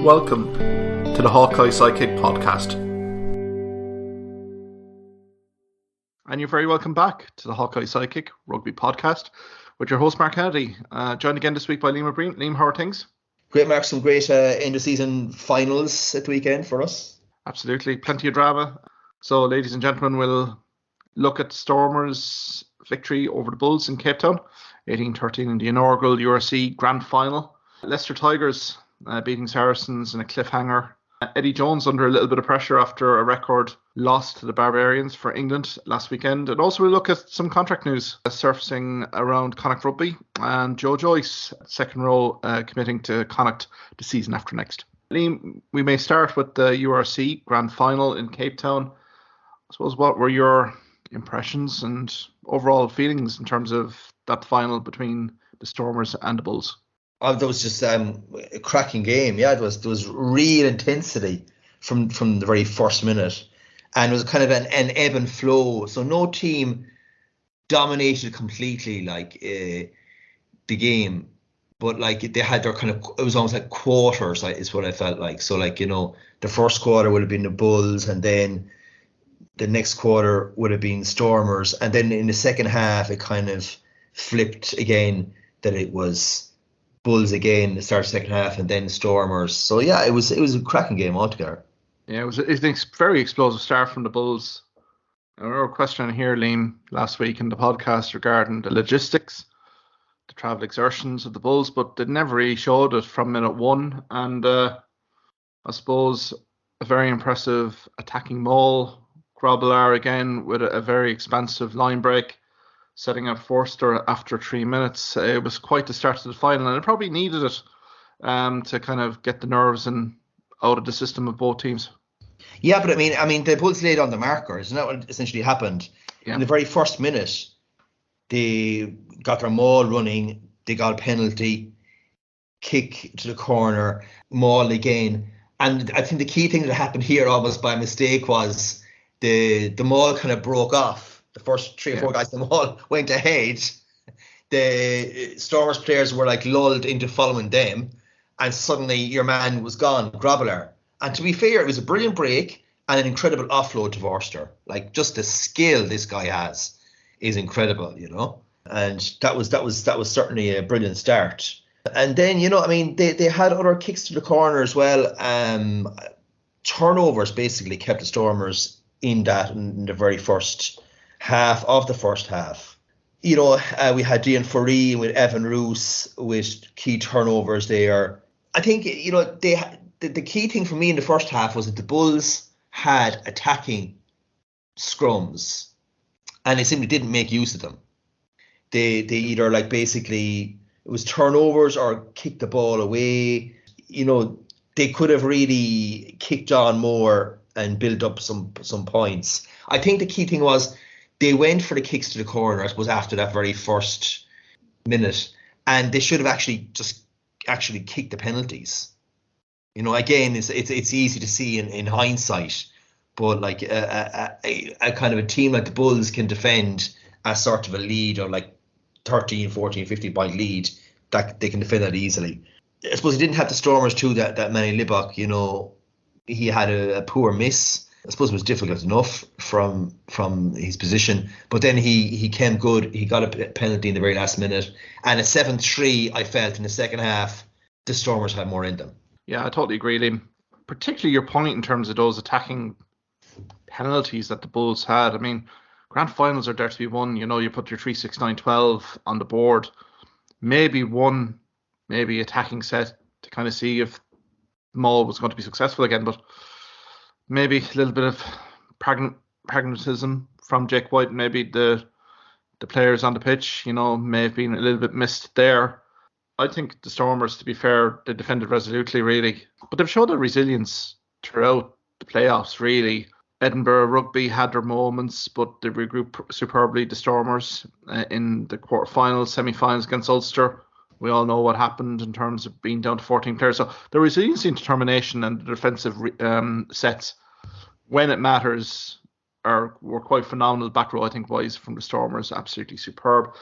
Welcome to the Hawkeye Sidekick podcast. And you're very welcome back to the Hawkeye Sidekick rugby podcast with your host Mark Kennedy. Joined again this week by Liam O'Brien. Liam, how are things? Great, Mark. Some great end of season finals at the weekend for us. Absolutely. Plenty of drama. So, ladies and gentlemen, we'll look at Stormers' victory over the Bulls in Cape Town, 18-13 in the inaugural URC Grand Final. Leicester Tigers beating Saracens in a cliffhanger. Eddie Jones under a little bit of pressure after a record loss to the Barbarians for England last weekend. And also we'll look at some contract news surfacing around Connacht Rugby and Joyce, second row, committing to Connacht the season after next. Liam, we may start with the URC Grand Final in Cape Town. I suppose, what were your impressions and overall feelings in terms of that final between the Stormers and the Bulls? Oh, that was just a cracking game. Yeah, there was real intensity from the very first minute, and it was kind of an ebb and flow. So no team dominated completely the game, but they had their kind of, it was almost like quarters. Is what I felt like. So the first quarter would have been the Bulls, and then the next quarter would have been Stormers, and then in the second half it kind of flipped again, that it was Bulls again the start of the second half, and then Stormers. So yeah, it was a cracking game altogether. Yeah, it was a very explosive start from the Bulls. I remember a question here, Liam, last week in the podcast regarding the logistics, the travel exertions of the Bulls, but they never really showed it from minute one. And I suppose a very impressive attacking maul. Grobbelaar again with a very expansive line break, setting up Forster after 3 minutes. It was quite the start to the final, and it probably needed it to kind of get the nerves out of the system of both teams. Yeah, but I mean, the Bulls laid on the marker. Isn't that what essentially happened? Yeah. In the very first minute, they got their maul running. They got a penalty, kick to the corner, maul again. And I think the key thing that happened here almost by mistake was the maul kind of broke off. The first three or four guys in the maul went ahead. The Stormers players were lulled into following them, and suddenly your man was gone, Grobbelaar. And to be fair, it was a brilliant break and an incredible offload to Forster. Just the skill this guy has is incredible, And that was certainly a brilliant start. And then, they had other kicks to the corner as well. Turnovers basically kept the Stormers in the very first half of the first half. We had Dean Furey with Evan Roos with key turnovers there. I think, the key thing for me in the first half was that the Bulls had attacking scrums and they simply didn't make use of them. They either basically it was turnovers or kicked the ball away. They could have really kicked on more and built up some points. I think the key thing was they went for the kicks to the corner, I suppose, after that very first minute, and they should have actually kicked the penalties. Again, it's easy to see in hindsight, but a kind of a team like the Bulls can defend a sort of a lead or 13, 14, 15 point lead, that they can defend that easily. I suppose he didn't have the Stormers too, that Manny Libok, he had a poor miss. I suppose it was difficult enough from his position, but then he came good. He got a penalty in the very last minute, and a 7-3. I felt in the second half, the Stormers had more in them. Yeah, I totally agree, Liam. Particularly your point in terms of those attacking penalties that the Bulls had. I mean, grand finals are there to be won. You put your 3-6-9-12 on the board. Maybe attacking set to kind of see if Maul was going to be successful again, but maybe a little bit of pragmatism from Jake White. Maybe the players on the pitch, may have been a little bit missed there. I think the Stormers, to be fair, they defended resolutely, really. But they've showed a resilience throughout the playoffs, really. Edinburgh Rugby had their moments, but they regrouped superbly, the Stormers, in the quarterfinals, semi-finals against Ulster. We all know what happened in terms of being down to 14 players. So the resilience and determination and the defensive sets, when it matters, were quite phenomenal. Back row, I think, wise from the Stormers, absolutely superb.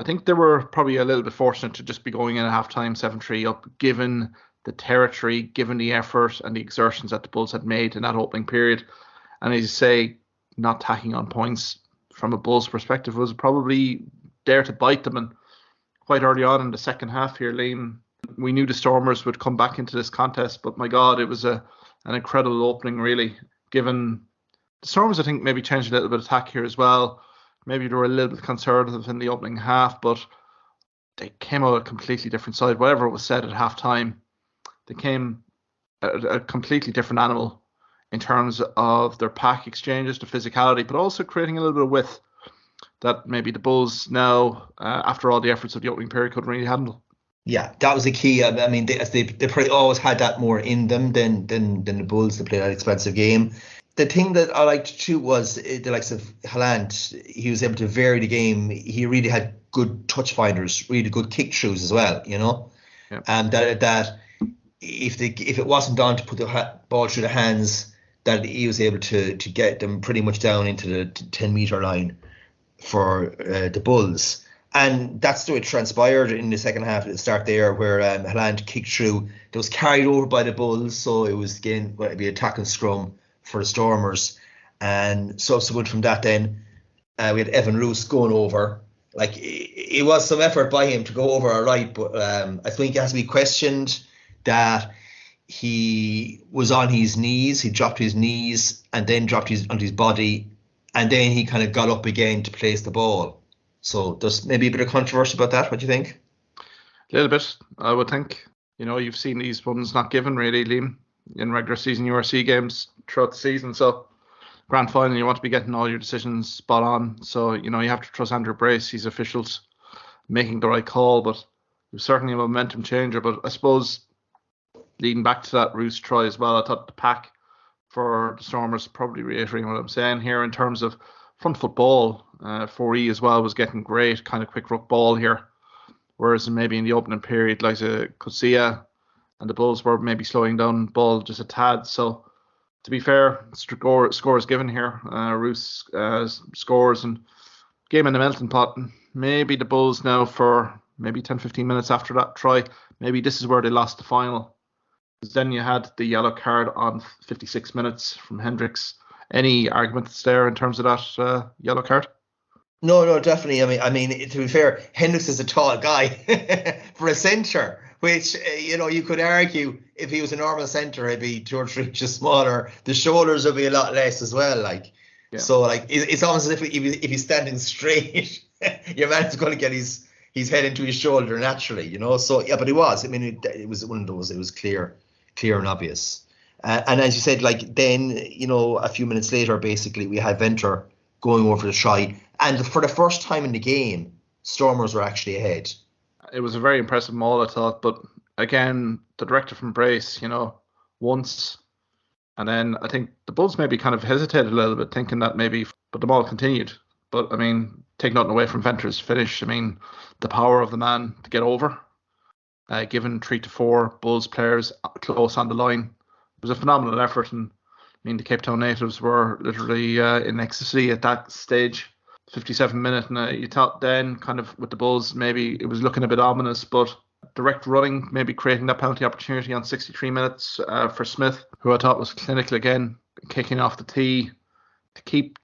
I think they were probably a little bit fortunate to just be going in at halftime 7-3 up, given the territory, given the effort and the exertions that the Bulls had made in that opening period. And as you say, not tacking on points from a Bulls perspective was probably there to bite them. And quite early on in the second half here, Liam, we knew the Stormers would come back into this contest, but my God, it was an incredible opening, really, given the Stormers, I think, maybe changed a little bit of attack here as well. Maybe they were a little bit conservative in the opening half, but they came out a completely different side. Whatever was said at halftime, they came a completely different animal in terms of their pack exchanges, the physicality, but also creating a little bit of width that maybe the Bulls now, after all the efforts of the opening period, couldn't really handle. Yeah, that was the key. I mean, they probably always had that more in them than the Bulls to play that expensive game. The thing that I liked too was the likes of Haaland. He was able to vary the game. He really had good touch finders, really good kick throughs as well, you know. Yeah. And that if it wasn't on to put the ball through the hands, that he was able to get them pretty much down into the 10-meter line for the Bulls. And that's the way it transpired in the second half at the start there, where Haaland kicked through. It was carried over by the Bulls, so it was again going to be attack and scrum for the Stormers. And subsequent from that, then we had Evan Roos going over. Like, it was some effort by him to go over, all right, but I think it has to be questioned that he was on his knees. He dropped his knees and then dropped onto his body, and then he kind of got up again to place the ball. So there's maybe a bit of controversy about that. What do you think? A little bit, I would think. You know, you've seen these ones not given, really, Liam, in regular season URC games throughout the season. So grand final, you want to be getting all your decisions spot on. So, you know, you have to trust Andrew Brace, his officials, making the right call. But it was certainly a momentum changer. But I suppose leading back to that Roos try as well, I thought the pack for the Stormers, probably reiterating what I'm saying here in terms of front foot ball, 4E as well was getting great, kind of quick ruck ball here. Whereas maybe in the opening period, like Cosia and the Bulls were maybe slowing down ball just a tad. So to be fair, scores given here. Roos scores and game in the melting pot. Maybe the Bulls now for maybe 10-15 minutes after that try, maybe this is where they lost the final. Because then you had the yellow card on 56 minutes from Hendricks. Any arguments there in terms of that yellow card? No, definitely. I mean, to be fair, Hendricks is a tall guy for a centre, which, you know, you could argue if he was a normal centre, he'd be 2 or 3 inches smaller. The shoulders would be a lot less as well. Like, yeah. So like it's almost as if he's standing straight, your man's going to get his head into his shoulder naturally, you know. So yeah, but he was. I mean, it was one of those. It was clear and obvious. And as you said, like then, you know, a few minutes later, basically we had Venter going over the try, and for the first time in the game, Stormers were actually ahead. It was a very impressive maul, I thought, but again, the director from Brace, you know, once, and then I think the Bulls maybe kind of hesitated a little bit, thinking that maybe, but the maul continued. But I mean, take nothing away from Venter's finish. I mean, the power of the man to get over, given 3 to 4 Bulls players close on the line. It was a phenomenal effort, and I mean the Cape Town natives were literally in ecstasy at that stage. 57 minute, and you thought then kind of with the Bulls maybe it was looking a bit ominous, but direct running, maybe creating that penalty opportunity on 63 minutes for Smith, who I thought was clinical again, kicking off the tee to keep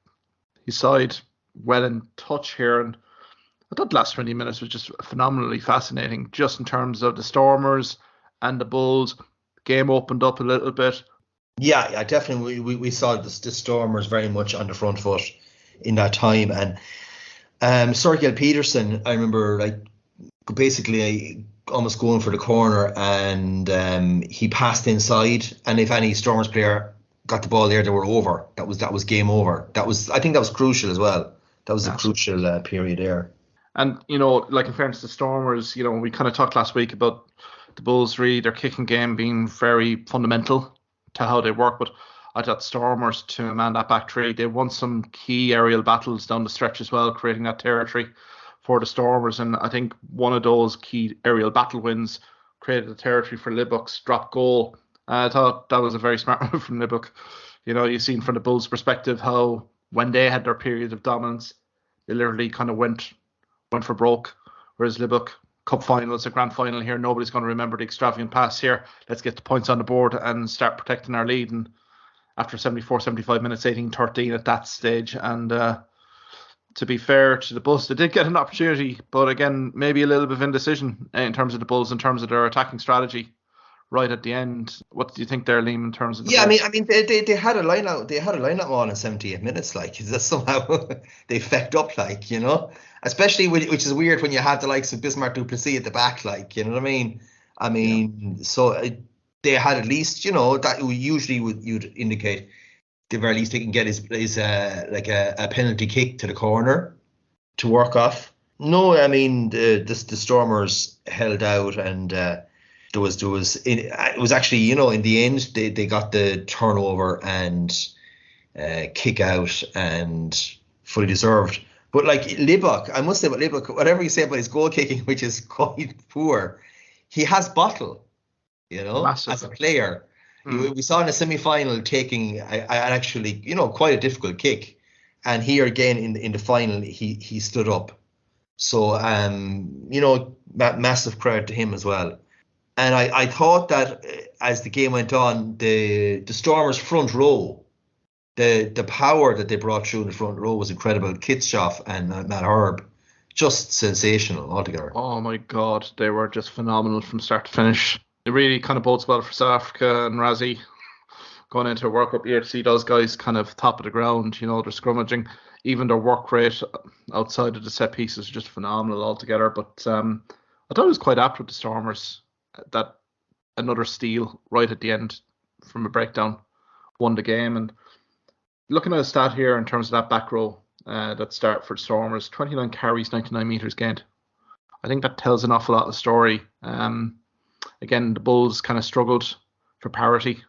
his side well in touch here. And I thought the last 20 minutes was just phenomenally fascinating, just in terms of the Stormers and the Bulls. Game opened up a little bit. Yeah, definitely. We saw the Stormers very much on the front foot in that time. And Sergej Peterson, I remember, like, basically almost going for the corner, and he passed inside. And if any Stormers player got the ball there, they were over. That was game over. I think that was crucial as well. That was a crucial period there. And, you know, like in fairness to Stormers, you know, we kind of talked last week about the Bulls, really, their kicking game being very fundamental to how they work. But I thought Stormers, to man that back three, they won some key aerial battles down the stretch as well, creating that territory for the Stormers. And I think one of those key aerial battle wins created the territory for Libbuk's drop goal. I thought that was a very smart move from Libbuk. You know, you've seen from the Bulls' perspective how when they had their period of dominance, they literally kind of went for broke, whereas Libbuk cup final, it's a grand final here. Nobody's going to remember the extravagant pass here. Let's get the points on the board and start protecting our lead. And after 74, 75 minutes, 18-13 at that stage. And to be fair to the Bulls, they did get an opportunity, but again, maybe a little bit of indecision in terms of the Bulls, in terms of their attacking strategy right at the end. What do you think there, Liam, in terms of the Bulls? I mean, they had a lineup. They had a lineup on in 78 minutes. Like, that somehow they fecked up, like, you know, especially which is weird when you have the likes of Bismarck Duplessis at the back, like, you know what I mean. So they had at least, you know, that usually you'd indicate the very least they can get is like a penalty kick to the corner to work off. No, I mean the Stormers held out, and it was actually, you know, in the end they got the turnover and kick out, and fully deserved. But like Libbok, I must say about Libbok, whatever you say about his goal kicking, which is quite poor, he has bottle, you know, massive as a player. We saw in the semi-final taking actually, you know, quite a difficult kick, and here again in the final he stood up. So you know, massive credit to him as well. And I thought that as the game went on, the Stormers' front row, the power that they brought through in the front row was incredible. Kitshoff and Matt Herb, just sensational altogether. Oh my God, they were just phenomenal from start to finish. It really kind of bodes well for South Africa and Rassie going into a World Cup year to see those guys kind of top of the ground. You know, they're scrummaging. Even their work rate outside of the set pieces is just phenomenal altogether. But I thought it was quite apt with the Stormers that another steal right at the end from a breakdown won the game. And looking at a stat here in terms of that back row that start for the Stormers, 29 carries, 99 metres gained. I think that tells an awful lot of the story. Again, the Bulls kind of struggled for parity,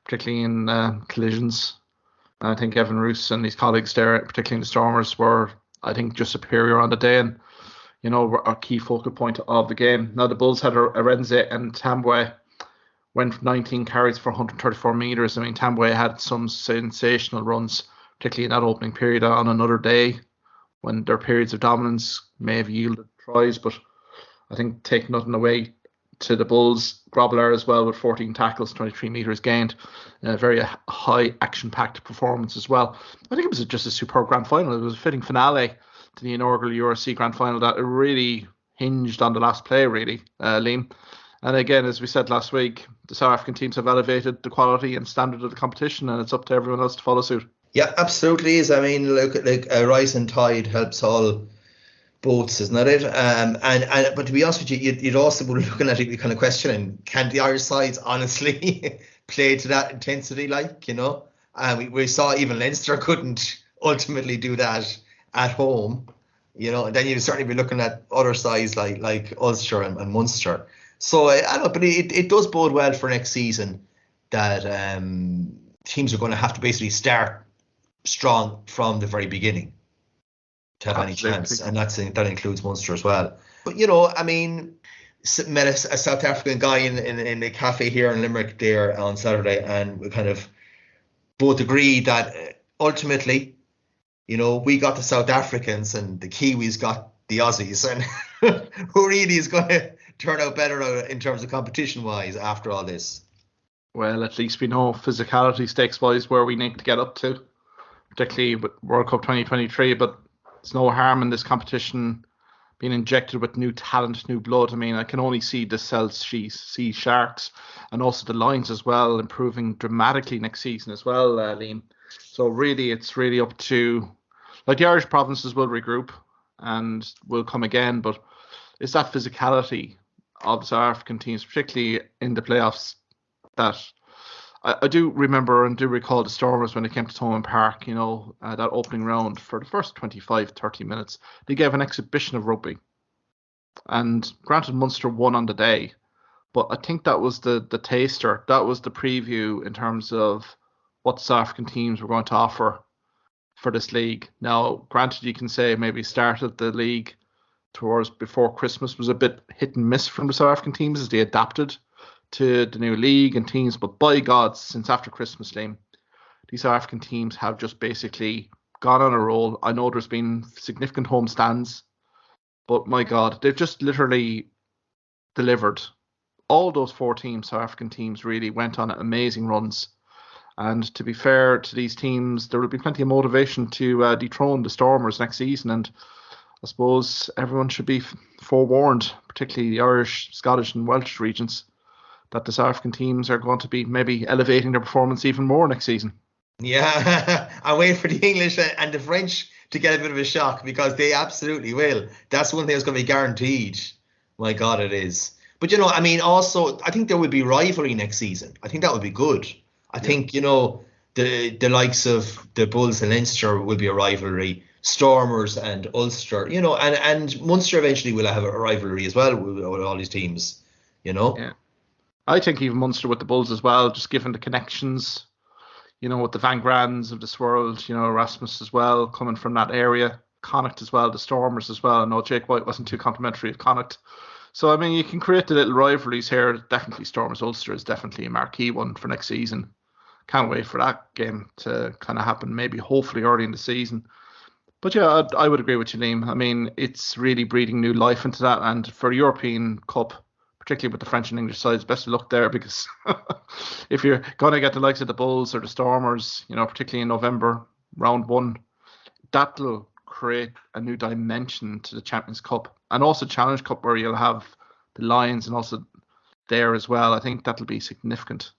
particularly in collisions. And I think Evan Roos and his colleagues there, particularly in the Stormers, were, I think, just superior on the day, and, you know, were a key focal point of the game. Now, the Bulls had Arenze and Tambwe went for 19 carries for 134 metres. I mean, Tambwe had some sensational runs, particularly in that opening period on another day when their periods of dominance may have yielded tries, but I think take nothing away to the Bulls. Grobler as well with 14 tackles, 23 metres gained. Very high action-packed performance as well. I think it was just a superb grand final. It was a fitting finale to the inaugural URC Grand Final that it really hinged on the last play, really, Liam. And again, as we said last week, the South African teams have elevated the quality and standard of the competition, and it's up to everyone else to follow suit. Yeah, absolutely is. I mean, look, like a rising tide helps all boats, isn't that it? But to be honest with you, you'd also be looking at it kind of questioning, can the Irish sides honestly play to that intensity, like, you know? We saw even Leinster couldn't ultimately do that at home, you know, and then you'd certainly be looking at other sides like Ulster and Munster. So I don't know, but it does bode well for next season that teams are going to have to basically start strong from the very beginning to have any chance, and that includes Munster as well. But, you know, I mean, met a South African guy in a cafe here in Limerick there on Saturday, and we kind of both agreed that ultimately, you know, we got the South Africans and the Kiwis got the Aussies, and who really is going to turn out better in terms of competition-wise after all this? Well, at least we know physicality stakes-wise where we need to get up to, particularly with World Cup 2023, but there's no harm in this competition being injected with new talent, new blood. I mean, I can only see the South Sea Sharks and also the Lions as well improving dramatically next season as well, Liam. So really, it's really up to, like, the Irish provinces will regroup and will come again, but it's that physicality of South African teams, particularly in the playoffs, that I do remember and do recall the Stormers when they came to Thomond Park, you know, that opening round for the first 25, 30 minutes. They gave an exhibition of rugby. And granted, Munster won on the day, but I think that was the taster. That was the preview in terms of what South African teams were going to offer for this league. Now, granted, you can say maybe started the league towards before Christmas was a bit hit and miss from the South African teams as they adapted to the new league and teams, but by God, since after Christmas, Liam, these South African teams have just basically gone on a roll. I know there's been significant home stands But my God, they've just literally delivered. All those 4 teams, South African teams, really went on amazing runs. And to be fair to these teams, there will be plenty of motivation to dethrone the Stormers next season. And I suppose everyone should be forewarned, particularly the Irish, Scottish and Welsh regions, that the South African teams are going to be maybe elevating their performance even more next season. Yeah, I wait for the English and the French to get a bit of a shock, because they absolutely will. That's one thing that's going to be guaranteed. My God, it is. But, also, I think there will be rivalry next season. I think that would be good. I think, the likes of the Bulls and Leinster will be a rivalry. Stormers and Ulster, and Munster eventually will have a rivalry as well with all these teams, Yeah. I think even Munster with the Bulls as well, just given the connections, with the Van Grans of this world, Erasmus as well, coming from that area, Connacht as well, the Stormers as well. I know Jake White wasn't too complimentary of Connacht. So, you can create the little rivalries here. Definitely Stormers Ulster is definitely a marquee one for next season. Can't wait for that game to kind of happen, maybe hopefully early in the season. But yeah, I would agree with you, Liam. It's really breathing new life into that. And for European Cup, particularly with the French and English sides, best of luck there, because if you're going to get the likes of the Bulls or the Stormers, particularly in November, round 1, that'll create a new dimension to the Champions Cup and also Challenge Cup, where you'll have the Lions and also there as well. I think that'll be significant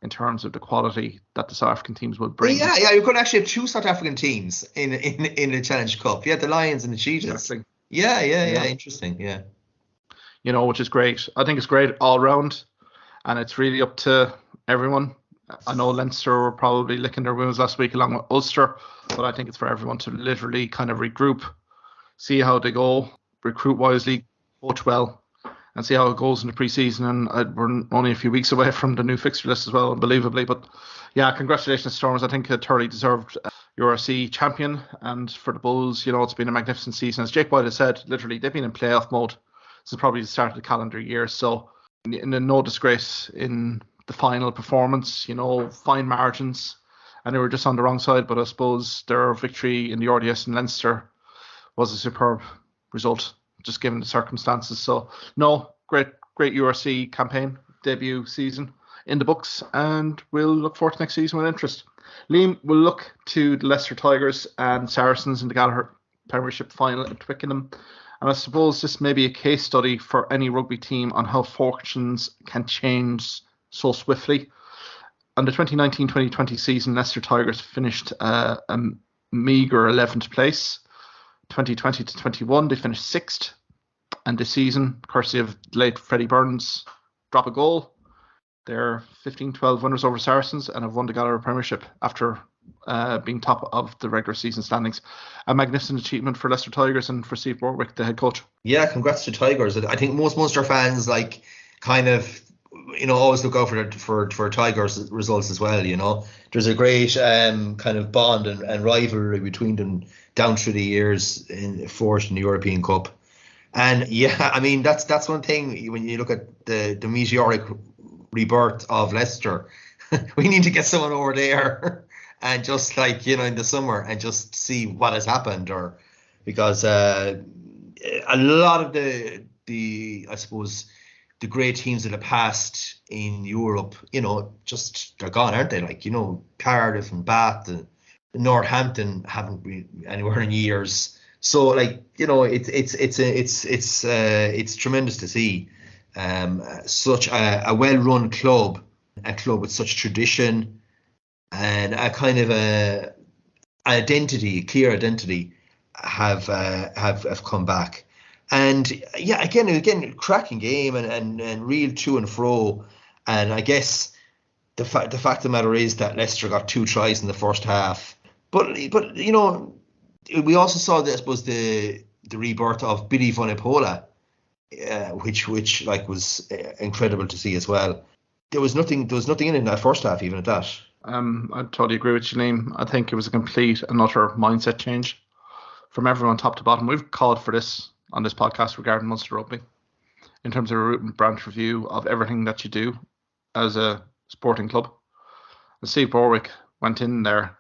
in terms of the quality that the South African teams will bring. Yeah, you're going to actually have 2 South African teams in the Challenge Cup. Yeah, the Lions and the Cheetahs. Exactly. Yeah, interesting, yeah. Which is great. I think it's great all round, and it's really up to everyone. I know Leinster were probably licking their wounds last week along with Ulster, but I think it's for everyone to literally kind of regroup, see how they go, recruit wisely, coach well, and see how it goes in the pre-season. And we're only a few weeks away from the new fixture list as well, unbelievably. But yeah, congratulations, Stormers. I think a thoroughly deserved URC champion. And for the Bulls, it's been a magnificent season. As Jake White has said, literally, they've been in playoff mode since probably the start of the calendar year. So no disgrace in the final performance, fine margins. And they were just on the wrong side. But I suppose their victory in the RDS in Leinster was a superb result, just given the circumstances. So, no, great URC campaign, debut season in the books, and we'll look forward to next season with interest. Liam, we'll look to the Leicester Tigers and Saracens in the Gallagher Premiership final at Twickenham. And I suppose this may be a case study for any rugby team on how fortunes can change so swiftly. On the 2019-2020 season, Leicester Tigers finished a meagre 11th place. 2020 to 21, they finished 6th. And this season, courtesy of late Freddie Burns, drop a goal. They're 15-12 winners over Saracens and have won the Gallagher Premiership after being top of the regular season standings. A magnificent achievement for Leicester Tigers and for Steve Borwick, the head coach. Yeah, congrats to Tigers. I think most Munster fans always look out for Tigers results as well. There's a great kind of bond and rivalry between them down through the years forged in the European Cup. And yeah, that's one thing when you look at the meteoric rebirth of Leicester. We need to get someone over there and just in the summer and just see what has happened, or because a lot of the I suppose the great teams of the past in Europe, just they're gone, aren't they? Cardiff and Bath and Northampton haven't been anywhere in years. So it's tremendous to see such a well-run club, a club with such tradition and a kind of a clear identity have come back. And yeah, again, cracking game and real to and fro. And I guess the fact of the matter is that Leicester got 2 tries in the first half. But we also saw, I suppose, the rebirth of Billy Vunipola, which was incredible to see as well. There was nothing in that first half, even at that. I totally agree with you, Liam. I think it was a complete and utter mindset change from everyone top to bottom. We've called for this on this podcast regarding Munster Rugby in terms of a root and branch review of everything that you do as a sporting club. And Steve Borwick went in there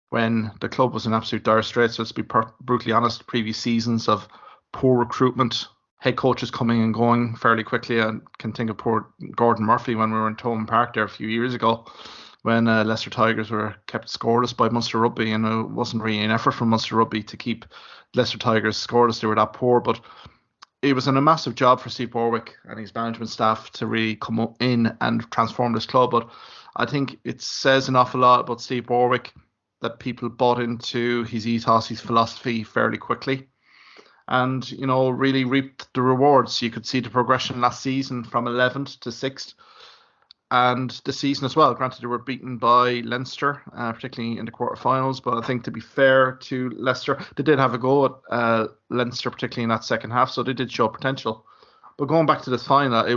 when the club was in absolute dire straits. So let's be brutally honest, previous seasons of poor recruitment, head coaches coming and going fairly quickly. I can think of poor Gordon Murphy when we were in Thomond Park there a few years ago, when Leicester Tigers were kept scoreless by Munster Rugby, and it wasn't really an effort from Munster Rugby to keep Leicester Tigers scoreless. They were that poor, but it was a massive job for Steve Borwick and his management staff to really come in and transform this club. But I think it says an awful lot about Steve Borwick that people bought into his ethos, his philosophy fairly quickly, and really reaped the rewards. You could see the progression last season from 11th to 6th, and the season as well. Granted, they were beaten by Leinster, particularly in the quarterfinals, but I think, to be fair to Leicester, they did have a go at Leinster, particularly in that second half, so they did show potential. But going back to this final, I thought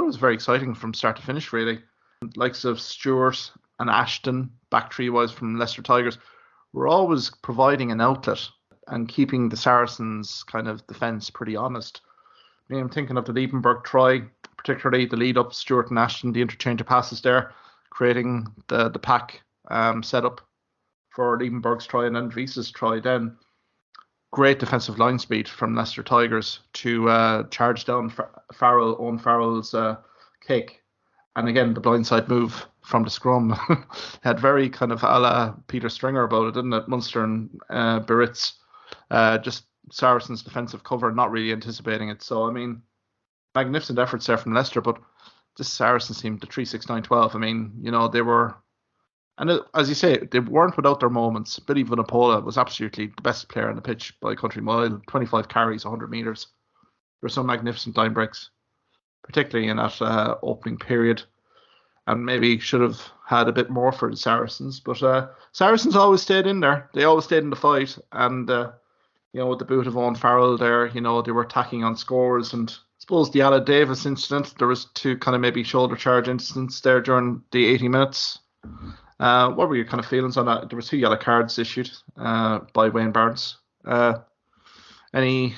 it was very exciting from start to finish, really. Likes of Stewart and Ashton, back three-wise from Leicester Tigers, were always providing an outlet and keeping the Saracens' kind of defence pretty honest. I mean, I'm thinking of the Liebenberg try, particularly the lead-up, Stewart and Ashton, the interchange of passes there, creating the pack setup for Liebenberg's try, and then Visa's try then. Great defensive line speed from Leicester Tigers to charge down Owen Farrell's kick. And again, the blindside move from the scrum had very kind of a la Peter Stringer about it, didn't it? Munster and Biarritz, just Saracens' defensive cover, not really anticipating it. So, I mean, magnificent efforts there from Leicester, but this Saracens team, the 3-6-9-12, I mean, they were, and as you say, they weren't without their moments. Billy Vunipola was absolutely the best player on the pitch by a country mile, 25 carries, 100 metres. There were some magnificent line breaks, particularly in that opening period, and maybe should have had a bit more for the Saracens, but Saracens always stayed in there. They always stayed in the fight, and with the boot of Owen Farrell there, they were attacking on scores. And I suppose the Ala Davis incident, there was two kind of maybe shoulder charge incidents there during the 80 minutes. What were your kind of feelings on that? There were 2 yellow cards issued by Wayne Barnes. Any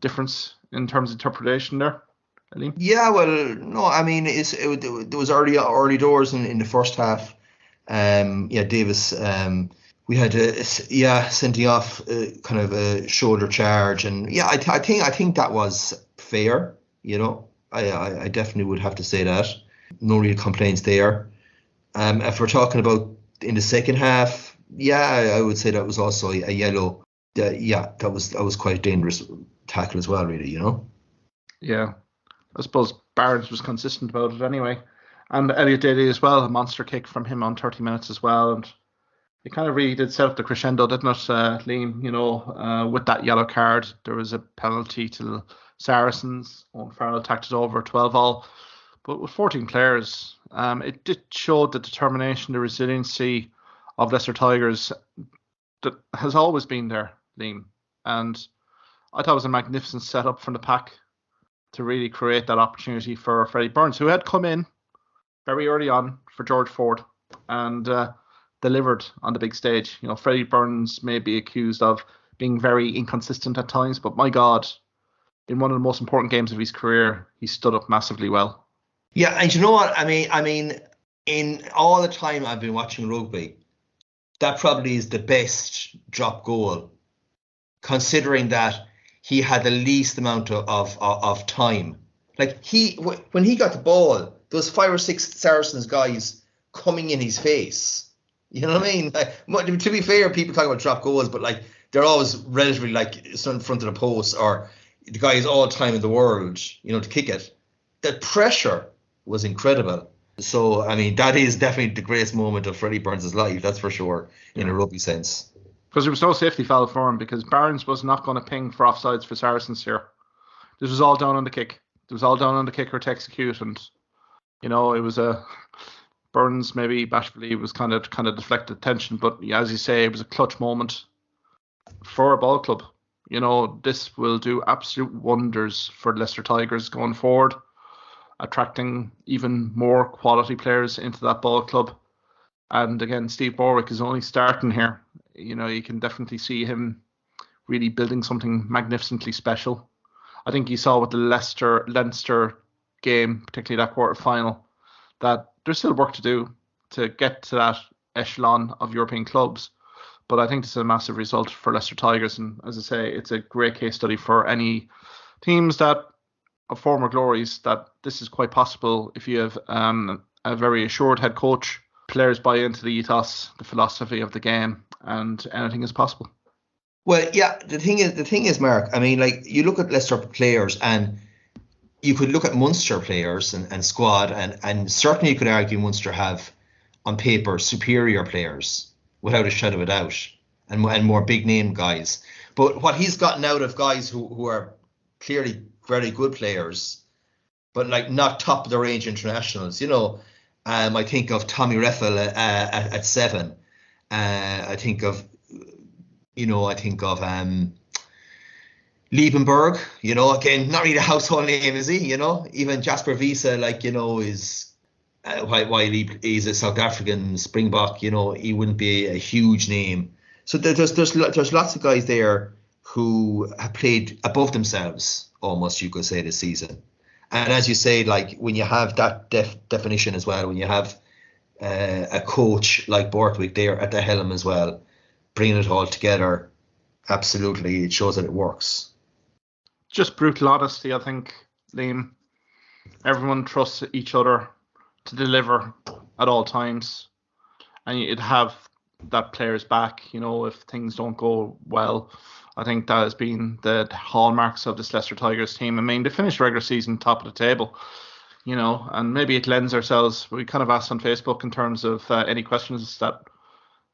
difference in terms of interpretation there, Liam? Yeah, well, no, I mean, there was early doors in the first half. Davis, we had sending off kind of a shoulder charge, and I think that was fair. I definitely would have to say that. No real complaints there. If we're talking about in the second half, I would say that was also a yellow. That was quite a dangerous tackle as well, really. Yeah, I suppose Barnes was consistent about it anyway, and Elliot Daly as well. A monster kick from him on 30 minutes as well, and it kind of really did set up the crescendo, didn't it, Liam? With that yellow card, there was a penalty to Saracens. Owen Farrell tacked it over 12-all. But with 14 players, it did show the determination, the resiliency of Leicester Tigers that has always been there, Liam. And I thought it was a magnificent setup from the pack to really create that opportunity for Freddie Burns, who had come in very early on for George Ford and delivered on the big stage. Freddie Burns may be accused of being very inconsistent at times, but my God, in one of the most important games of his career, he stood up massively well. Yeah, and you know what? I mean, in all the time I've been watching rugby, that probably is the best drop goal, considering that he had the least amount of time. Like, when he got the ball, there was 5 or 6 Saracens guys coming in his face. You know what I mean? Like, to be fair, people talk about drop goals, but like they're always relatively like in front of the post, or the guy is all time in the world, to kick it. The pressure was incredible. So, I mean, that is definitely the greatest moment of Freddie Burns' life, that's for sure, in a rugby sense. Because there was no safety foul for him, because Barnes was not going to ping for offsides for Saracens here. This was all down on the kick. It was all down on the kicker to execute, and it was a Burns maybe bashfully was kind of deflected attention, but as you say, it was a clutch moment for a ball club. This will do absolute wonders for Leicester Tigers going forward, attracting even more quality players into that ball club. And again, Steve Borwick is only starting here. You can definitely see him really building something magnificently special. I think you saw with the Leinster game, particularly that quarter final, that there's still work to do to get to that echelon of European clubs. But I think it's a massive result for Leicester Tigers. And as I say, it's a great case study for any teams that of former glories that this is quite possible if you have a very assured head coach, players buy into the ethos, the philosophy of the game, and anything is possible. Well, yeah, the thing is, Mark, I mean, like, you look at Leicester players and you could look at Munster players and squad, and certainly you could argue Munster have, on paper, superior players, without a shadow of a doubt, and more big-name guys. But what he's gotten out of guys who are clearly very good players, but like not top of the range internationals, I think of Tommy Reffel at 7. I think of Liebenberg, again, not really a household name, is he? Even Jasper Wiese, is while he's a South African Springbok, he wouldn't be a huge name. So there's lots of guys there who have played above themselves, almost, you could say, this season. And as you say, like, when you have that definition as well, when you have a coach like Borthwick there at the helm as well, bringing it all together, absolutely, it shows that it works. Just brutal honesty, I think, Liam. Everyone trusts each other to deliver at all times, and you'd have that player's back, if things don't go well. I think that has been the hallmarks of this Leicester Tigers team. I mean, they finished regular season top of the table, and maybe it lends ourselves. We kind of asked on Facebook in terms of any questions that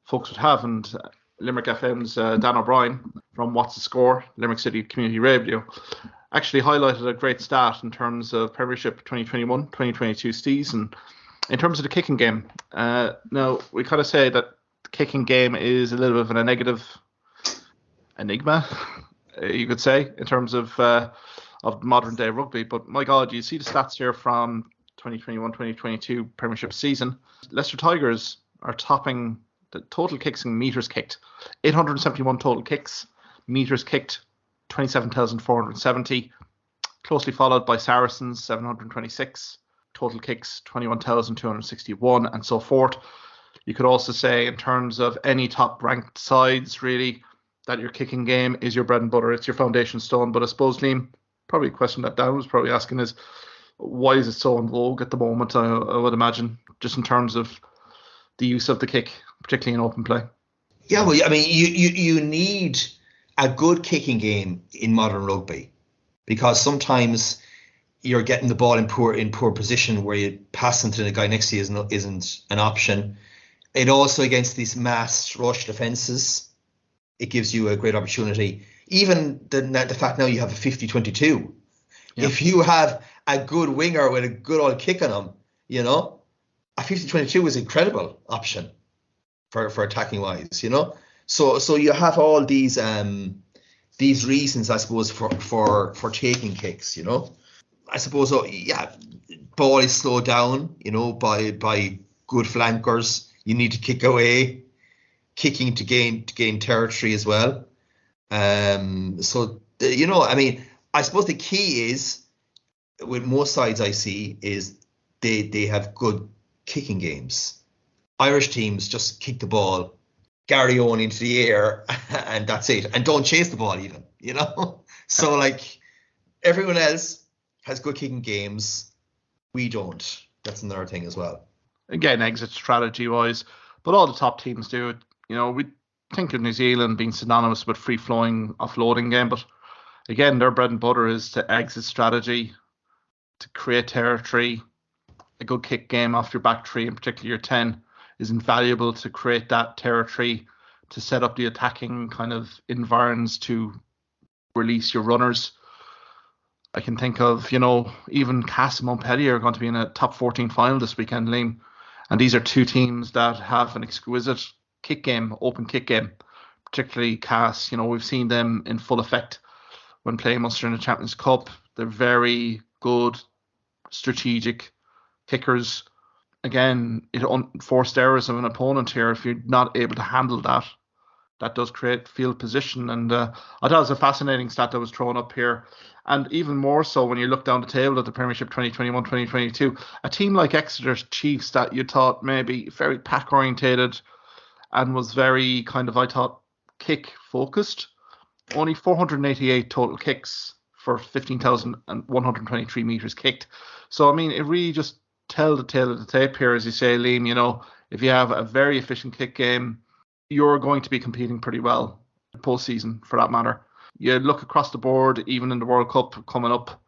folks would have, and Limerick FM's Dan O'Brien from What's the Score, Limerick City Community Radio, actually highlighted a great stat in terms of Premiership 2021-2022 season in terms of the kicking game. Now, we kind of say that the kicking game is a little bit of a negative enigma, you could say, in terms of modern day rugby. But my God, you see the stats here from 2021-2022 Premiership season. Leicester Tigers are topping the total kicks and meters kicked. 871 total kicks, meters kicked 27,470. Closely followed by Saracens, 726. Total kicks 21,261, and so forth. You could also say, in terms of any top ranked sides, really, that your kicking game is your bread and butter. It's your foundation stone. But I suppose, Liam, probably a question that Dan was probably asking is, why is it so in vogue at the moment? I would imagine, just in terms of the use of the kick, particularly in open play. Yeah, well, I mean, you need a good kicking game in modern rugby, because sometimes you're getting the ball in poor position where you passing to the guy next to you isn't an option. It also, against these mass rush defences, it gives you a great opportunity. Even the fact now you have a 50-22. Yeah. If you have a good winger with a good old kick on him, a 50-22 is an incredible option for attacking wise, So you have all these reasons, I suppose, for taking kicks, I suppose, ball is slowed down, by good flankers. You need to kick away, kicking to gain territory as well. I mean, I suppose the key is, with most sides I see, is they have good kicking games. Irish teams just kick the ball, Gary on into the air, and that's it. And don't chase the ball even, So, like, everyone else has good kicking games. We don't. That's another thing as well. Again, exit strategy-wise, but all the top teams do it. We think of New Zealand being synonymous with free-flowing offloading game, but again, their bread and butter is to exit strategy, to create territory. A good kick game off your back three, and particularly your 10, is invaluable to create that territory, to set up the attacking kind of environs to release your runners. I can think of, even Cass and Montpellier are going to be in a top 14 final this weekend, Liam. And these are two teams that have an exquisite kick game, open kick game, particularly Cass. We've seen them in full effect when playing Munster in the Champions Cup. They're very good, strategic kickers. Again, it forced errors of an opponent here. If you're not able to handle that, that does create field position. And I thought it was a fascinating stat that was thrown up here. And even more so when you look down the table at the Premiership 2021-2022, a team like Exeter Chiefs that you thought maybe very pack orientated, and was very kind of, I thought, kick focused. Only 488 total kicks for 15,123 meters kicked. So, I mean, it really just tells the tale of the tape here, as you say, Liam. You know, if you have a very efficient kick game, you're going to be competing pretty well postseason, for that matter. You look across the board, even in the World Cup coming up,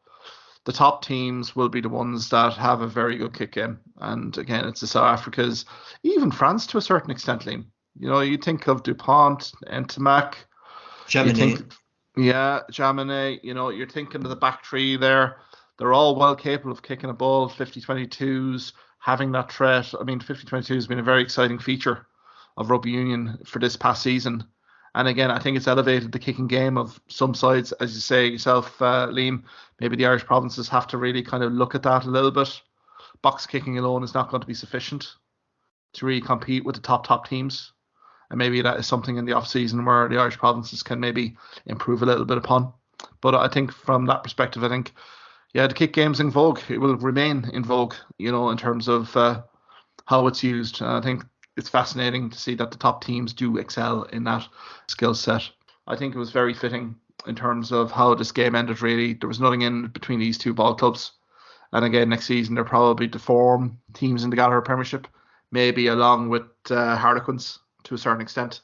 the top teams will be the ones that have a very good kick game. And again, it's the South Africas, even France to a certain extent, Liam. You know, you think of Dupont, Ntamak, Jaminet. Jaminet. You know, you're thinking of the back three there. They're all well capable of kicking a ball, 50-22s, having that threat. I mean, 50-22 has been a very exciting feature of rugby union for this past season. And again, I think it's elevated the kicking game of some sides, as you say yourself, Liam. Maybe the Irish provinces have to really kind of look at that a little bit. Box kicking alone is not going to be sufficient to really compete with the top teams. And maybe that is something in the off-season where the Irish provinces can maybe improve a little bit upon. But I think from that perspective, I think, the kick game's in vogue. It will remain in vogue, you know, in terms of how it's used. And I think it's fascinating to see that the top teams do excel in that skill set. I think it was very fitting in terms of how this game ended, really. There was nothing in between these two ball clubs. And again, next season, they're probably to form teams in the Gallagher Premiership, maybe along with Harlequins to a certain extent.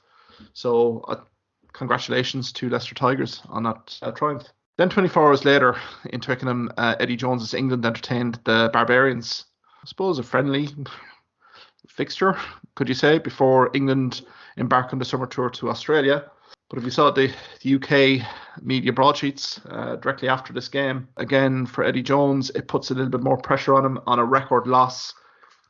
So congratulations to Leicester Tigers on that triumph. Then 24 hours later in Twickenham, Eddie Jones's England entertained the Barbarians. I suppose a friendly fixture, could you say, before England embark on the summer tour to Australia. But if you saw the UK media broadsheets directly after this game, again, for Eddie Jones, it puts a little bit more pressure on him on a record loss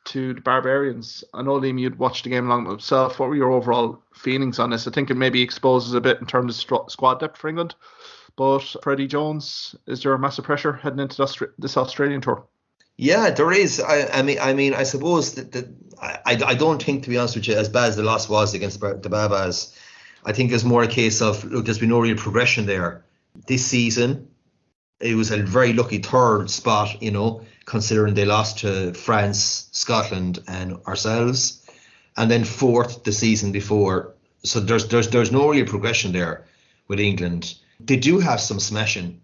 to the Barbarians. I know, Liam, you'd watched the game along with himself. What were your overall feelings on this? I think it maybe exposes a bit in terms of squad depth for England. But for Eddie Jones, is there a massive pressure heading into this Australian tour? Yeah, there is. I mean, I suppose that I don't think, to be honest with you, as bad as the loss was against the Babas, I think it's more a case of, look, there's been no real progression there. This season, it was a very lucky third spot, you know, considering they lost to France, Scotland, and ourselves, and then fourth the season before. So there's no real progression there with England. They do have some smashing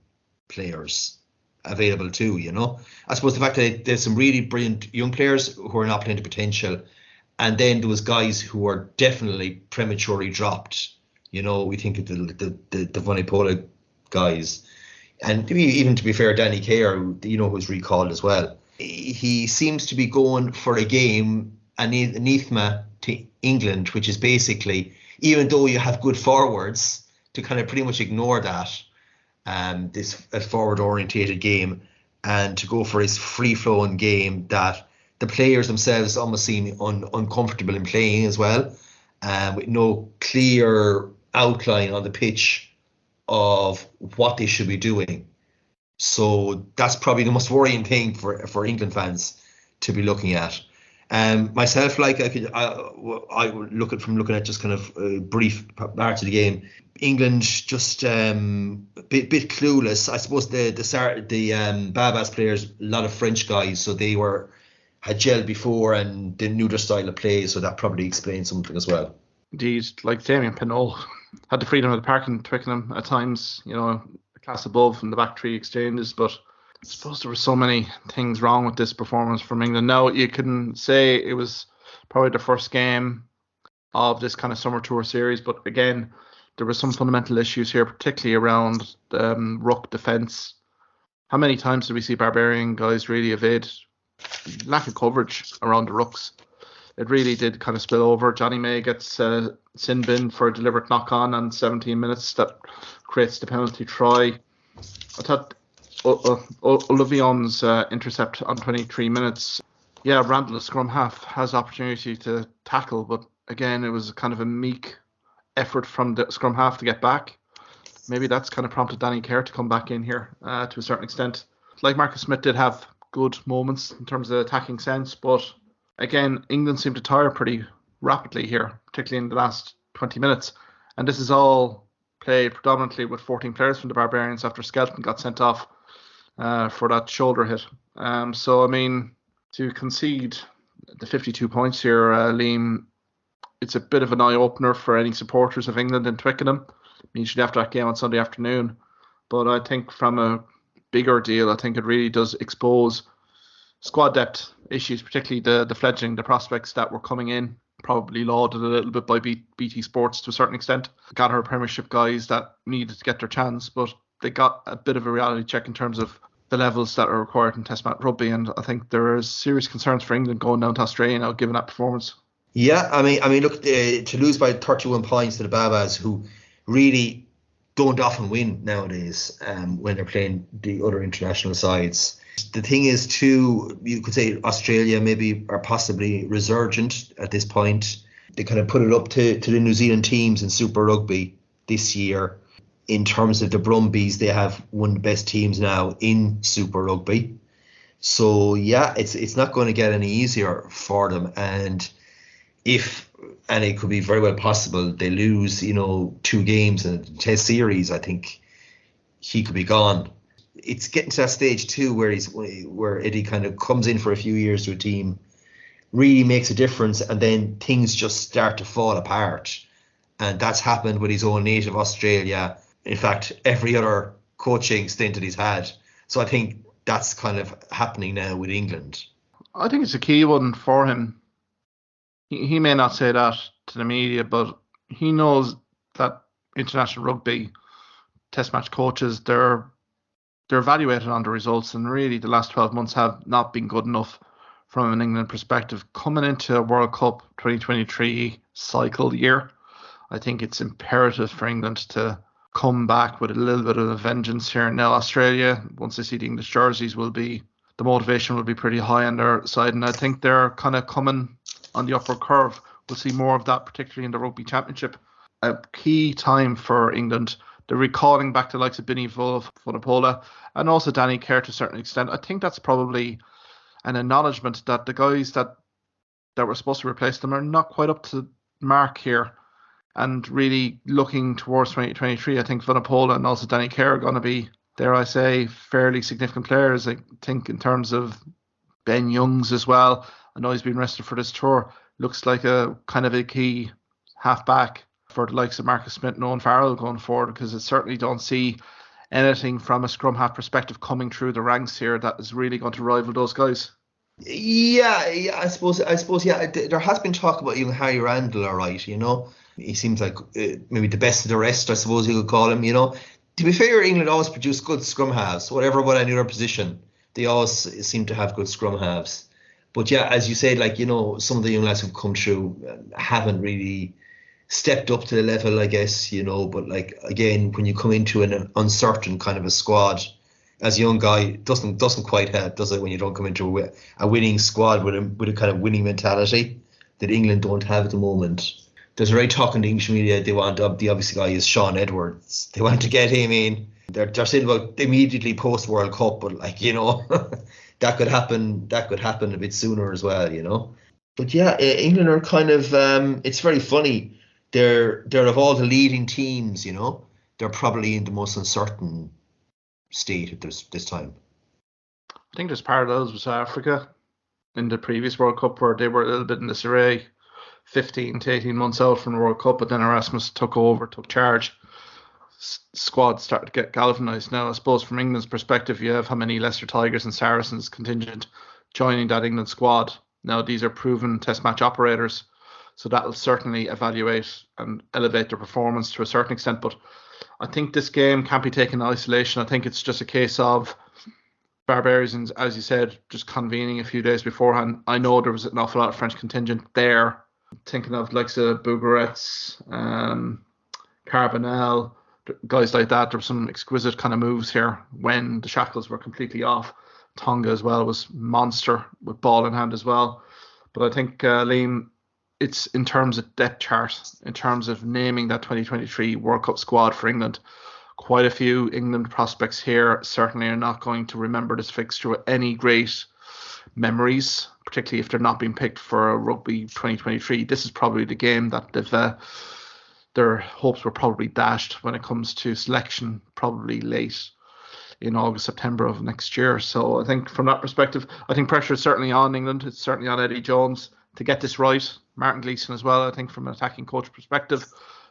players available too, you know. I suppose the fact that there's some really brilliant young players who are not playing to potential, and then there was guys who were definitely prematurely dropped. You know, we think of the Vunipola guys, and even to be fair, Danny Kerr, you know, who's recalled as well. He seems to be going for a game anathema to England, which is basically, even though you have good forwards, to kind of pretty much ignore that. This forward-orientated game, and to go for his free-flowing game that the players themselves almost seem uncomfortable in playing as well, with no clear outline on the pitch of what they should be doing. So that's probably the most worrying thing for England fans to be looking at. Myself, like I look at just kind of brief parts of the game. England just bit clueless. I suppose the Babas players, a lot of French guys, so they had gelled before and they knew their style of play, so that probably explains something as well. Indeed, like Damien Pinot had the freedom of the park in Twickenham at times, you know, a class above in the back three exchanges, but I suppose there were so many things wrong with this performance from England. Now, you can say it was probably the first game of this kind of summer tour series, but again, there were some fundamental issues here, particularly around ruck defence. How many times did we see Barbarian guys really evade lack of coverage around the rucks? It really did kind of spill over. Johnny May gets sin bin for a deliberate knock-on 17 minutes that creates the penalty try. I thought Olivion's intercept on 23 minutes. Yeah, Randall, the scrum half, has opportunity to tackle, but again, it was kind of a meek effort from the scrum half to get back. Maybe that's kind of prompted Danny Kerr to come back in here to a certain extent. Like Marcus Smith did have good moments in terms of attacking sense, but again, England seemed to tire pretty rapidly here, particularly in the last 20 minutes. And this is all played predominantly with 14 players from the Barbarians after Skelton got sent off for that shoulder hit. So, I mean, to concede the 52 points here, Liam, it's a bit of an eye opener for any supporters of England in Twickenham, usually after that game on Sunday afternoon. But I think from a bigger deal, I think it really does expose squad depth issues, particularly the fledgling, the prospects that were coming in, probably lauded a little bit by BT Sports to a certain extent. Gallagher Premiership guys that needed to get their chance, but they got a bit of a reality check in terms of the levels that are required in Test match rugby, and I think there is serious concerns for England going down to Australia now, given that performance. Yeah, I mean, look, to lose by 31 points to the Babas, who really don't often win nowadays when they're playing the other international sides. The thing is, too, you could say Australia maybe are possibly resurgent at this point. They kind of put it up to the New Zealand teams in Super Rugby this year. In terms of the Brumbies, they have one of the best teams now in Super Rugby. So, yeah, it's not going to get any easier for them. And it could be very well possible they lose, 2 games in a Test series, I think he could be gone. It's getting to that stage too where Eddie kind of comes in for a few years to a team, really makes a difference, and then things just start to fall apart. And that's happened with his own native Australia. In fact, every other coaching stint that he's had. So I think that's kind of happening now with England. I think it's a key one for him. He may not say that to the media, but he knows that international rugby Test match coaches, they're evaluated on the results, and really the last 12 months have not been good enough from an England perspective. Coming into a World Cup 2023 cycle year, I think it's imperative for England to come back with a little bit of a vengeance here. Now, Australia, once they see the English jerseys, the motivation will be pretty high on their side, and I think they're kind of coming on the upward curve. We'll see more of that, particularly in the Rugby Championship. A key time for England. They're recalling back to the likes of Binny Vunipola and also Danny Kerr to a certain extent. I think that's probably an acknowledgement that the guys that were supposed to replace them are not quite up to mark here. And really looking towards 2023, I think Vunipola and also Danny Kerr are going to be, dare I say, fairly significant players. I think in terms of Ben Youngs as well. I know he's been rested for this tour. Looks like a kind of a key half-back for the likes of Marcus Smith and Owen Farrell going forward, because I certainly don't see anything from a scrum half perspective coming through the ranks here that is really going to rival those guys. Yeah, I suppose, yeah. There has been talk about even Harry Randall, all right, He seems like maybe the best of the rest, I suppose you could call him, To be fair, England always produce good scrum halves, whatever about any other position. They always seem to have good scrum halves. But yeah, as you said, some of the young lads who've come through haven't really stepped up to the level, I guess, But again, when you come into an uncertain kind of a squad, as a young guy, it doesn't quite help, does it? When you don't come into a winning squad with a kind of winning mentality that England don't have at the moment. There's already talk in the English media. They want the obvious guy is Sean Edwards. They want to get him in. They're saying about immediately post World Cup, but that could happen. That could happen a bit sooner as well, But yeah, England are kind of. It's very funny. They're of all the leading teams, they're probably in the most uncertain state at this time. I think there's parallels with South Africa in the previous World Cup, where they were a little bit in disarray, 15 to 18 months out from the World Cup, but then Erasmus took charge. Squad started to get galvanised. Now, I suppose from England's perspective, you have how many Leicester Tigers and Saracens contingent joining that England squad. Now, these are proven Test match operators, so that will certainly evaluate and elevate their performance to a certain extent. But I think this game can't be taken in isolation. I think it's just a case of Barbarians, as you said, just convening a few days beforehand. I know there was an awful lot of French contingent there. Thinking of like Bougueret's, Carbonell, guys like that. There were some exquisite kind of moves here when the shackles were completely off. Tonga as well was monster with ball in hand as well. But I think, Liam, it's in terms of depth chart, in terms of naming that 2023 World Cup squad for England, quite a few England prospects here certainly are not going to remember this fixture with any great memories, particularly if they're not being picked for Rugby 2023. This is probably the game that their hopes were probably dashed when it comes to selection, probably late in August, September of next year. So I think from that perspective, I think pressure is certainly on England. It's certainly on Eddie Jones. to get this right. Martin Gleeson as well, I think, from an attacking coach perspective,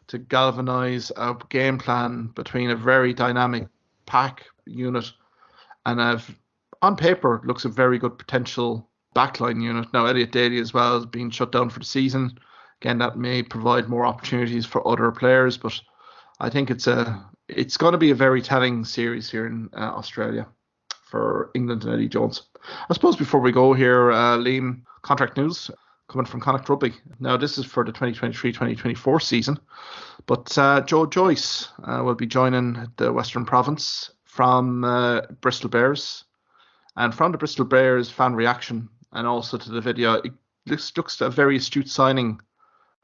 to galvanise a game plan between a very dynamic pack unit and on paper looks a very good potential backline unit. Now Elliot Daly as well is being shut down for the season. Again, that may provide more opportunities for other players, but I think it's going to be a very telling series here in Australia for England and Eddie Jones. I suppose before we go here, Liam, contract news coming from Connacht Rugby. Now, this is for the 2023-2024 season, but Joe Joyce will be joining the Western Province from Bristol Bears. And from the Bristol Bears fan reaction and also to the video, it looks a very astute signing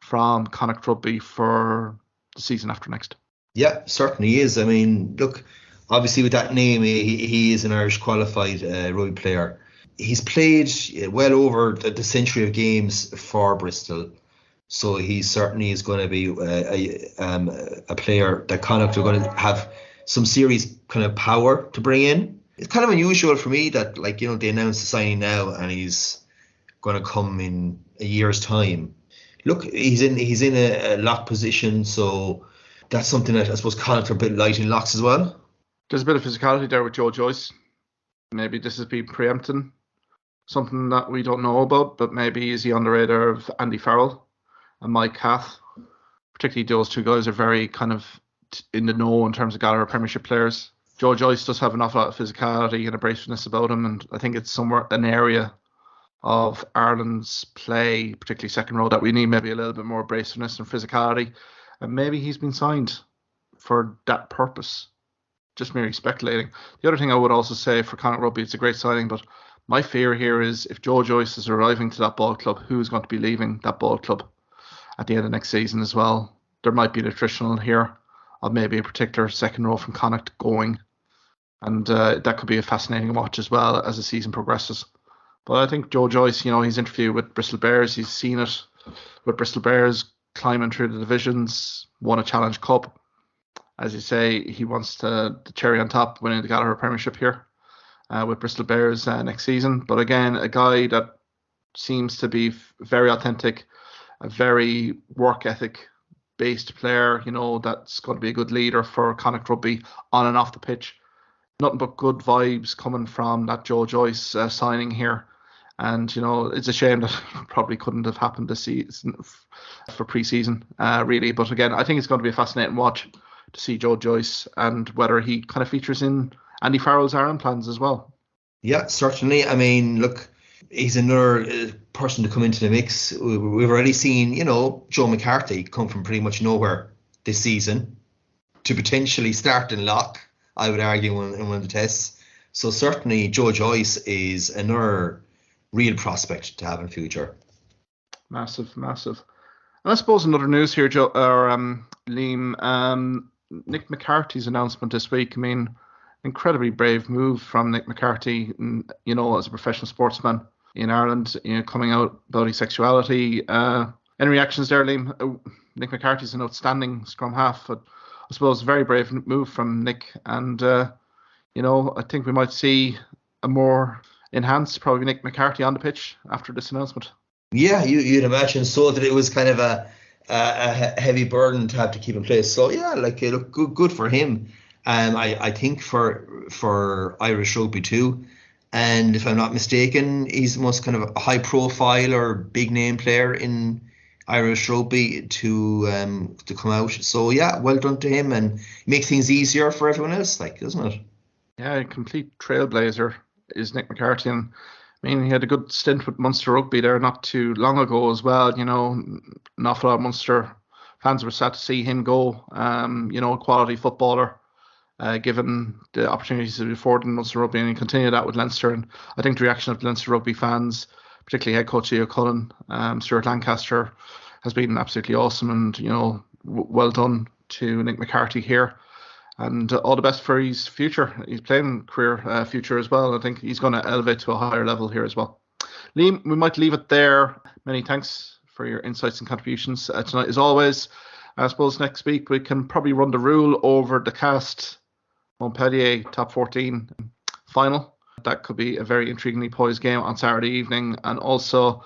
from Connacht Rugby for the season after next. Yeah, certainly is. I mean, look, obviously with that name, he is an Irish qualified rugby player. He's played well over the century of games for Bristol, so he certainly is going to be a player that Connacht are going to have some serious kind of power to bring in. It's kind of unusual for me that, like, you know, they announced the signing now and he's going to come in a year's time. Look, he's in a lock position, so that's something that I suppose Connacht are a bit light in locks as well. There's a bit of physicality there with Joe Joyce. Maybe this has been preempting something that we don't know about, but maybe is he on the radar of Andy Farrell and Mike Cath? Particularly those two guys are very kind of in the know in terms of Gallagher Premiership players. Joe Joyce does have an awful lot of physicality and abrasiveness about him, and I think it's somewhere an area of Ireland's play, particularly second row, that we need maybe a little bit more abrasiveness and physicality. And maybe he's been signed for that purpose. Just merely speculating. The other thing I would also say for Connacht Rugby, it's a great signing, but my fear here is if Joe Joyce is arriving to that ball club, who's going to be leaving that ball club at the end of next season as well? There might be an attritional here of maybe a particular second row from Connacht going. And that could be a fascinating watch as well as the season progresses. But I think Joe Joyce, you know, he's interviewed with Bristol Bears. He's seen it with Bristol Bears climbing through the divisions, won a Challenge Cup. As you say, he wants the cherry on top, winning the Gallagher Premiership here with Bristol Bears next season. But again, a guy that seems to be very authentic, a very work ethic based player, you know, that's going to be a good leader for Connacht Rugby on and off the pitch. Nothing but good vibes coming from that Joe Joyce signing here. And, you know, it's a shame that probably couldn't have happened this season for pre-season, really. But again, I think it's going to be a fascinating watch to see Joe Joyce and whether he kind of features in Andy Farrell's Ireland plans as well. Yeah, certainly. I mean, look, he's another person to come into the mix. We've already seen, you know, Joe McCarthy come from pretty much nowhere this season to potentially start in lock, I would argue, in one of the tests. So certainly Joe Joyce is another real prospect to have in future. Massive. And I suppose another news here, Liam, Nick McCarthy's announcement this week. I mean, incredibly brave move from Nick McCarthy, you know, as a professional sportsman in Ireland, you know, coming out about his sexuality. Any reactions there, Liam? Nick McCarthy's an outstanding scrum half. But I suppose a very brave move from Nick. And, you know, I think we might see a more enhanced probably Nick McCarthy on the pitch after this announcement. Yeah, you'd imagine so, that it was kind of a heavy burden to have to keep in place. So yeah, like, look, good for him. I think for Irish rugby too. And if I'm not mistaken, he's the most kind of a high profile or big name player in Irish rugby to come out. So yeah, well done to him, and make things easier for everyone else, like, doesn't it? Yeah, a complete trailblazer is Nick McCarthy. And I mean, he had a good stint with Munster Rugby there not too long ago as well. You know, an awful lot of Munster fans were sad to see him go. You know, quality footballer, given the opportunities that he afforded in Munster Rugby, and he continued that with Leinster. And I think the reaction of Leinster Rugby fans, particularly head coach Leo Cullen, Stuart Lancaster, has been absolutely awesome. And, you know, well done to Nick McCarthy here. And all the best for his future. He's playing career future as well. I think he's going to elevate to a higher level here as well. Liam, we might leave it there. Many thanks for your insights and contributions tonight, as always. I suppose next week we can probably run the rule over the Cast Montpellier top 14 final. That could be a very intriguingly poised game on Saturday evening. And also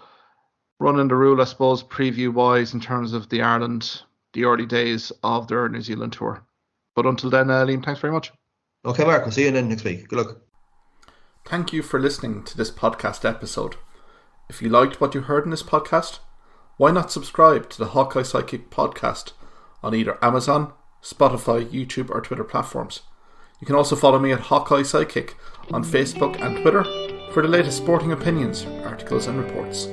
running the rule, I suppose, preview-wise in terms of the Ireland, the early days of their New Zealand tour. But until then, Liam, thanks very much. Okay, Mark, we'll see you then next week. Good luck. Thank you for listening to this podcast episode. If you liked what you heard in this podcast, why not subscribe to the Hawkeye Sidekick podcast on either Amazon, Spotify, YouTube or Twitter platforms. You can also follow me at Hawkeye Sidekick on Facebook and Twitter for the latest sporting opinions, articles and reports.